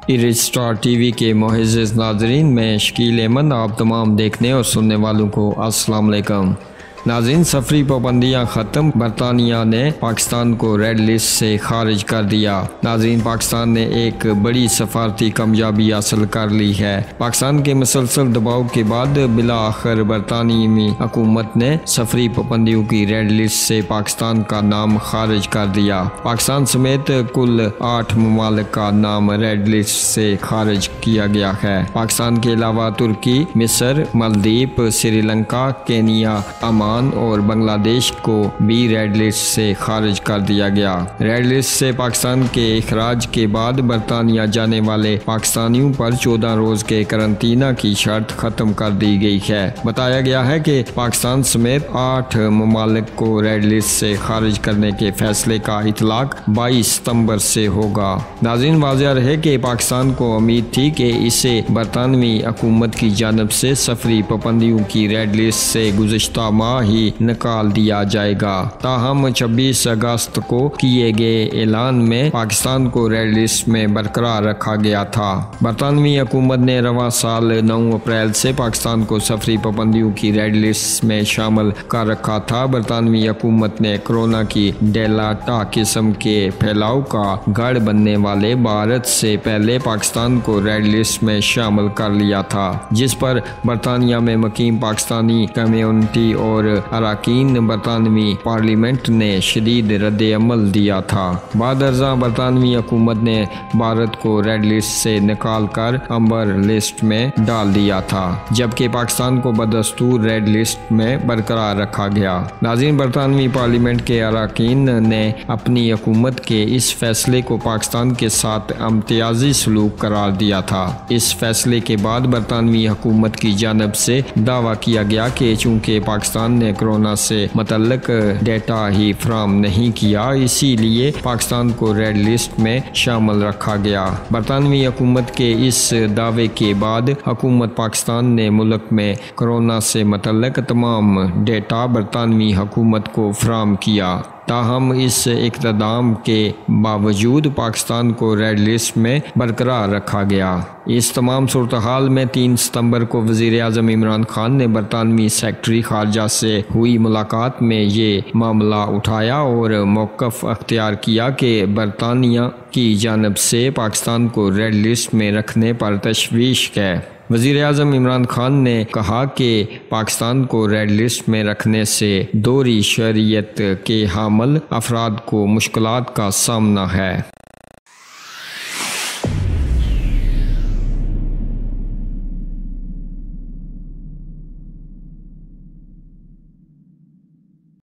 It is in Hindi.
इरिज स्टार टीवी के मोअज़्ज़िज़ नाज़रीन, मैं शकील अहमद आप तमाम देखने और सुनने वालों को अस्सलाम वालेकुम। नाज़रीन, सफरी पाबंदियाँ ख़त्म, बरतानिया ने पाकिस्तान को रेड लिस्ट से खारिज कर दिया। नाज़रीन, पाकिस्तान ने एक बड़ी सफारती कामयाबी हासिल कर ली है। पाकिस्तान के मुसलसल दबाव के बाद बिला आखिर बरतानवी हुकूमत ने सफरी पाबंदियों की रेड लिस्ट से पाकिस्तान का नाम खारिज कर दिया। पाकिस्तान समेत कुल 8 ममालिक का नाम रेड लिस्ट से खारिज किया गया है। पाकिस्तान के अलावा तुर्की, मिस्र, मालदीव, श्रीलंका, केनिया, ओमान और बांग्लादेश को भी रेड लिस्ट से खारिज कर दिया गया। रेड लिस्ट से पाकिस्तान के इखराज के बाद बरतानिया जाने वाले पाकिस्तानियों पर 14 रोज के करंतना की शर्त खत्म कर दी गई है। बताया गया है कि पाकिस्तान समेत 8 ममालिक को रेड लिस्ट से खारिज करने के फैसले का इतलाक 22 सितंबर से होगा। नाज़रीन, वाज़ेह रहे कि पाकिस्तान को उम्मीद थी कि इसे बरतानवी हुकूमत की जानब से सफरी पाबंदियों की रेड लिस्ट से गुज़िश्ता माह ही निकाल दिया जाएगा। ताहम 26 अगस्त को किए गए ऐलान में पाकिस्तान को रेड लिस्ट में बरकरार रखा गया था। बरतानवी हुकूमत ने रवां साल 9 अप्रैल से पाकिस्तान को सफरी पाबंदियों की रेड लिस्ट में शामिल कर रखा था। बरतानवी हुकूमत ने कोरोना की डेल्टा किस्म के फैलाव का गढ़ बनने वाले भारत से पहले पाकिस्तान को रेड लिस्ट में शामिल कर लिया था, जिस पर बरतानिया में मुकीम पाकिस्तानी कम्युनिटी और अरकान बरतानवी पार्लियामेंट ने शदीद रद्द-ए-अमल दिया था। बादरज़ा बरतानवी हुकूमत ने भारत को रेड लिस्ट से निकाल कर अम्बर लिस्ट में डाल दिया था, जबकि पाकिस्तान को बदस्तूर रेड लिस्ट में बरकरार रखा गया। नाज़रीन, बरतानवी पार्लियामेंट के अरकान ने अपनी हुकूमत के इस फैसले को पाकिस्तान के साथ इम्तियाजी सलूक करार दिया था। इस फैसले के बाद बरतानवी हुकूमत की जानब से दावा किया गया कि चूँकि पाकिस्तान ने कोरोना से मुतल्लिक डेटा ही फराहम नहीं किया, इसीलिए पाकिस्तान को रेड लिस्ट में शामिल रखा गया। बरतानवी हुकूमत के इस दावे के बाद हुकूमत पाकिस्तान ने मुल्क में कोरोना से मुतल्लिक तमाम डेटा बरतानवी हुकूमत को फराहम किया। ताहम इस इक़्तिदाम के बावजूद पाकिस्तान को रेड लिस्ट में बरकरार रखा गया। इस तमाम सूरत हाल में 3 सितंबर को वज़ीर-ए-आज़म इमरान खान ने बरतानवी सेक्रेटरी खारजा से हुई मुलाकात में ये मामला उठाया और मौक़िफ़ अख्तियार किया कि बरतानिया की जानब से पाकिस्तान को रेड लिस्ट में रखने पर तशवीश है। वज़ीर-ए-आज़म इमरान खान ने कहा कि पाकिस्तान को रेड लिस्ट में रखने से दोहरी शरीयत के हामिल अफराद को मुश्किलात का सामना है।